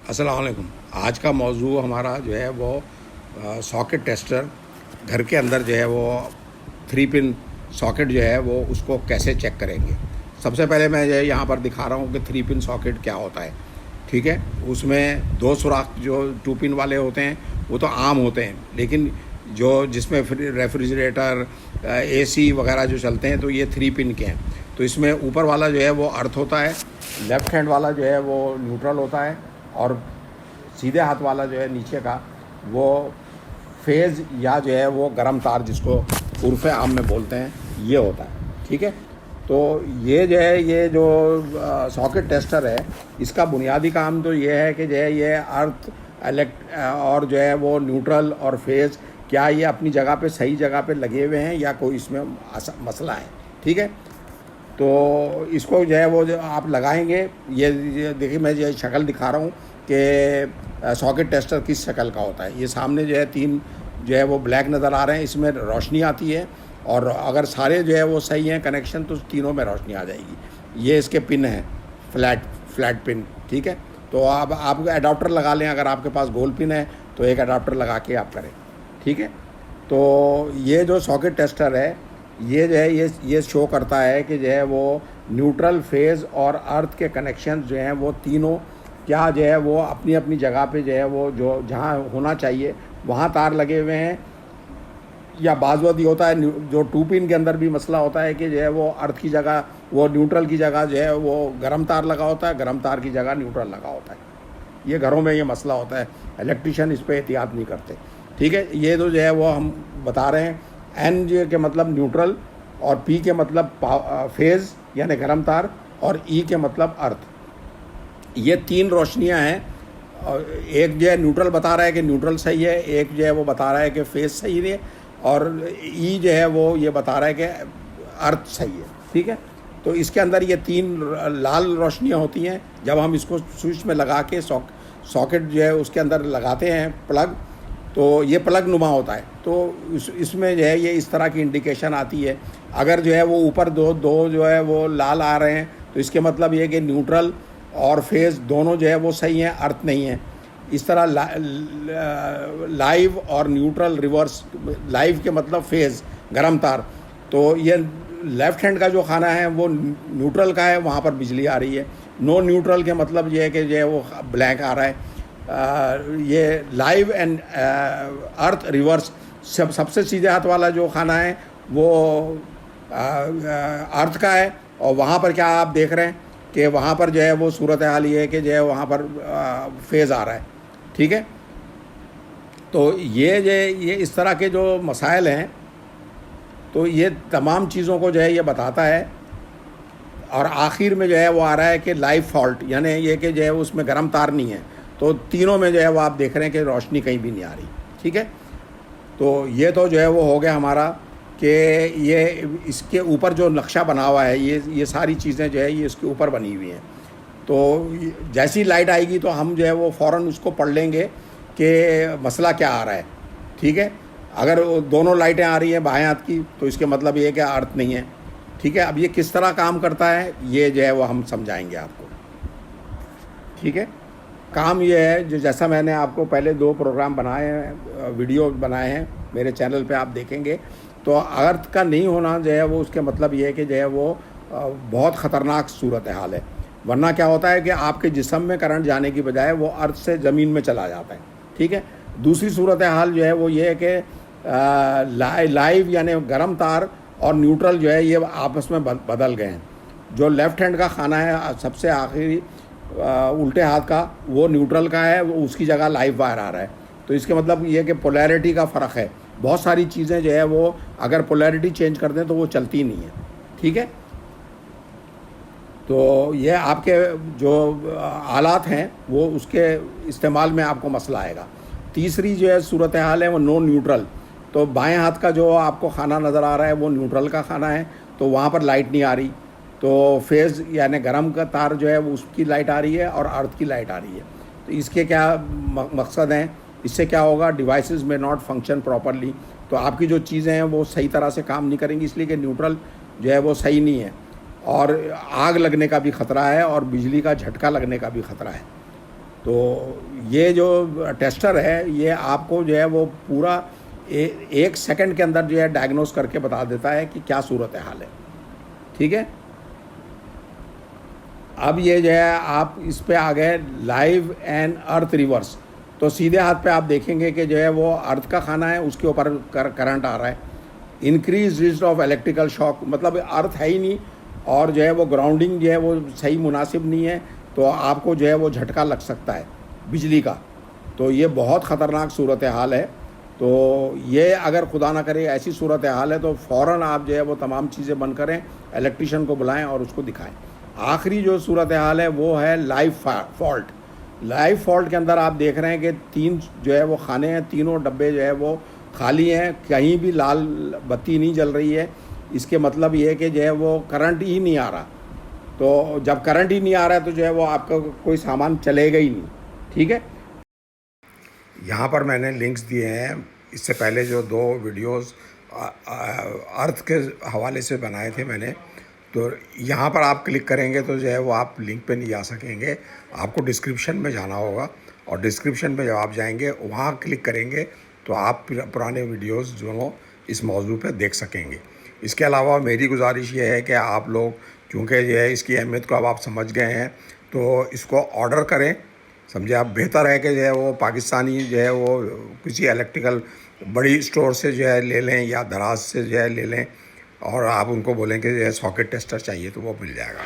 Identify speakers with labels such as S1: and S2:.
S1: अस्सलाम वालेकुम। आज का मौजू हमारा जो है वो सॉकेट टेस्टर। घर के अंदर जो है वो 3 पिन सॉकेट जो है वो उसको कैसे चेक करेंगे। सबसे पहले मैं जो है यहाँ पर दिखा रहा हूँ कि 3 पिन सॉकेट क्या होता है। ठीक है, उसमें 2 सुराख जो 2 पिन वाले होते हैं वो तो आम होते हैं, लेकिन जो जिसमें रेफ्रिजरेटर एसी वगैरह जो चलते हैं तो ये 3 पिन के हैं। तो इसमें ऊपर वाला जो है वो अर्थ होता है, लेफ़्ट हैंड वाला जो है वो न्यूट्रल होता है, और सीधे हाथ वाला जो है नीचे का वो फेज़ या जो है वो गर्म तार, जिसको उर्फ़ आम में बोलते हैं, ये होता है। ठीक है, तो ये जो है ये जो सॉकेट टेस्टर है, इसका बुनियादी काम तो ये है कि जो है ये अर्थ और जो है वो न्यूट्रल और फेज़ क्या ये अपनी जगह पे सही जगह पे लगे हुए हैं या कोई इसमें मसला है। ठीक है, तो इसको जो है वो जो आप लगाएंगे, ये देखिए मैं ये शक्ल दिखा रहा हूँ कि सॉकेट टेस्टर किस शक्ल का होता है। ये सामने जो है 3 जो है वो ब्लैक नज़र आ रहे हैं, इसमें रोशनी आती है, और अगर सारे जो है वो सही हैं कनेक्शन तो तीनों में रोशनी आ जाएगी। ये इसके पिन हैं, फ्लैट पिन। ठीक है, तो आप अडाप्टर लगा लें, अगर आपके पास गोल पिन है तो एक अडाप्टर लगा के आप करें। ठीक है, तो ये जो सॉकेट टेस्टर है ये जो है ये शो करता है कि जो है वो न्यूट्रल फेज़ और अर्थ के कनेक्शन जो हैं वो तीनों क्या जो है वो अपनी अपनी जगह पे जो है वो जो जहाँ होना चाहिए वहाँ तार लगे हुए हैं, या बाज़ होता है जो 2 पिन के अंदर भी मसला होता है कि जो है वो अर्थ की जगह वो न्यूट्रल की जगह जो है वो गर्म तार लगा होता है, गर्म तार की जगह न्यूट्रल लगा होता है। ये घरों में ये मसला होता है, इलेक्ट्रिशियन इस पर एहतियात नहीं करते। ठीक है, ये तो जो है वो हम बता रहे हैं। एन जे के मतलब न्यूट्रल, और पी के मतलब फेज़ यानी गर्म तार, और ई के मतलब अर्थ। ये 3 रोशनियां हैं, और एक जो है न्यूट्रल बता रहा है कि न्यूट्रल सही है, एक जो है वो बता रहा है कि फेज़ सही है, और ई जो है वो ये बता रहा है कि अर्थ सही है। ठीक है, तो इसके अंदर ये 3 लाल रोशनियां होती हैं। जब हम इसको स्विच में लगा के सॉकेट जो है उसके अंदर लगाते हैं प्लग, तो ये प्लग नुमा होता है, तो इसमें जो है ये इस तरह की इंडिकेशन आती है। अगर जो है वो ऊपर दो जो है वो लाल आ रहे हैं तो इसके मतलब ये कि न्यूट्रल और फेज़ दोनों जो है वो सही हैं, अर्थ नहीं है। इस तरह लाइव और न्यूट्रल रिवर्स, लाइव के मतलब फेज़ गर्म तार, तो ये लेफ़्ट हैंड का जो खाना है वो न्यूट्रल का है, वहाँ पर बिजली आ रही है। नो न्यूट्रल के मतलब ये है कि जो है वो ब्लैंक आ रहा है। ये लाइव एंड अर्थ रिवर्स, सबसे सीधे हाथ वाला जो खाना है वो अर्थ का है, और वहाँ पर क्या आप देख रहे हैं कि वहाँ पर जो है वो सूरत हाल ये है कि जो है वहाँ पर फेज़ आ रहा है। ठीक है, तो ये इस तरह के जो मसाइल हैं, तो ये तमाम चीज़ों को जो है ये बताता है। और आखिर में जो है वो आ रहा है कि लाइव फॉल्ट, यानी ये कि जो है उसमें गर्म तार नहीं है, तो तीनों में जो है वो आप देख रहे हैं कि रोशनी कहीं भी नहीं आ रही। ठीक है, तो ये तो जो है वो हो गया हमारा कि ये इसके ऊपर जो नक्शा बना हुआ है, ये सारी चीज़ें जो है ये इसके ऊपर बनी हुई हैं। तो जैसी लाइट आएगी तो हम जो है वो फ़ौरन उसको पढ़ लेंगे कि मसला क्या आ रहा है। ठीक है, अगर दोनों लाइटें आ रही हैं बाएं हाथ की तो इसके मतलब ये कि अर्थ नहीं है। ठीक है, अब ये किस तरह काम करता है ये जो है वो हम समझाएंगे आपको। ठीक है, काम ये है जो जैसा मैंने आपको पहले 2 प्रोग्राम बनाए हैं, वीडियो बनाए हैं मेरे चैनल पे, आप देखेंगे तो अर्थ का नहीं होना जो है वो उसके मतलब ये है कि जो है वो बहुत ख़तरनाक सूरत हाल है। वरना क्या होता है कि आपके जिस्म में करंट जाने की बजाय वो अर्थ से ज़मीन में चला जाता है। ठीक है, दूसरी सूरत हाल जो है वो ये है कि लाइव यानी गर्म तार और न्यूट्रल जो है ये आपस में बदल गए हैं। जो लेफ़्ट हैंड का खाना है सबसे आखिरी उल्टे हाथ का, वो न्यूट्रल का है, वो उसकी जगह लाइव वायर आ रहा है। तो इसके मतलब ये कि पोलैरिटी का फ़र्क है। बहुत सारी चीज़ें जो है वो अगर पोलैरिटी चेंज कर दें तो वो चलती नहीं है। ठीक है, तो ये आपके जो आलात हैं वो उसके इस्तेमाल में आपको मसला आएगा। तीसरी जो है सूरत हाल है वो नो न्यूट्रल। तो बाएं हाथ का जो आपको खाना नज़र आ रहा है वो न्यूट्रल का खाना है, तो वहाँ पर लाइट नहीं आ रही, तो फेज़ यानी गर्म का तार जो है वो उसकी लाइट आ रही है और अर्थ की लाइट आ रही है। तो इसके क्या मकसद हैं, इससे क्या होगा, डिवाइसेस में नॉट फंक्शन प्रॉपरली, तो आपकी जो चीज़ें हैं वो सही तरह से काम नहीं करेंगी, इसलिए कि न्यूट्रल जो है वो सही नहीं है, और आग लगने का भी ख़तरा है और बिजली का झटका लगने का भी ख़तरा है। तो ये जो टेस्टर है ये आपको जो है वो पूरा 1 सेकंड के अंदर जो है डायग्नोस करके बता देता है कि क्या सूरत हाल है। ठीक है, अब ये जो है आप इस पे आ गए लाइव एंड अर्थ रिवर्स। तो सीधे हाथ पे आप देखेंगे कि जो है वो अर्थ का खाना है, उसके ऊपर करंट आ रहा है। Increase risk of electrical shock, मतलब अर्थ है ही नहीं और जो है वो ग्राउंडिंग जो है वो सही मुनासिब नहीं है, तो आपको जो है वो झटका लग सकता है बिजली का। तो ये बहुत ख़तरनाक सूरत हाल है। तो ये अगर खुदा ना करे ऐसी सूरत हाल है तो फ़ौरन आप जो है वो तमाम चीज़ें बंद करें, इलेक्ट्रिशियन को बुलाएं और उसको दिखाएं। आखिरी जो सूरत हाल है वो है लाइव फॉल्ट। लाइव फॉल्ट के अंदर आप देख रहे हैं कि 3 जो है वो खाने हैं, तीनों डब्बे जो है वो खाली हैं, कहीं भी लाल बत्ती नहीं जल रही है। इसके मतलब ये है कि जो है वो करंट ही नहीं आ रहा। तो जब करंट ही नहीं आ रहा है तो जो है वो आपका कोई सामान चलेगा ही नहीं। ठीक है, यहाँ पर मैंने लिंक्स दिए हैं, इससे पहले जो 2 वीडियोस अर्थ के हवाले से बनाए थे मैंने। तो यहाँ पर आप क्लिक करेंगे तो जो है वो आप लिंक पे नहीं जा सकेंगे, आपको डिस्क्रिप्शन में जाना होगा। और डिस्क्रिप्शन में जब आप जाएंगे वहाँ क्लिक करेंगे तो आप पुराने वीडियोस जो इस मौजू पे देख सकेंगे। इसके अलावा मेरी गुजारिश ये है कि आप लोग, क्योंकि ये है इसकी अहमियत को अब आप समझ गए हैं, तो इसको ऑर्डर करें। समझे आप, बेहतर है कि जो है वो पाकिस्तानी जो है वो किसी इलेक्ट्रिकल बड़ी स्टोर से जो है ले लें या दराज से जो है ले लें, और आप उनको बोलें कि जो है सॉकेट टेस्टर चाहिए तो वो मिल जाएगा।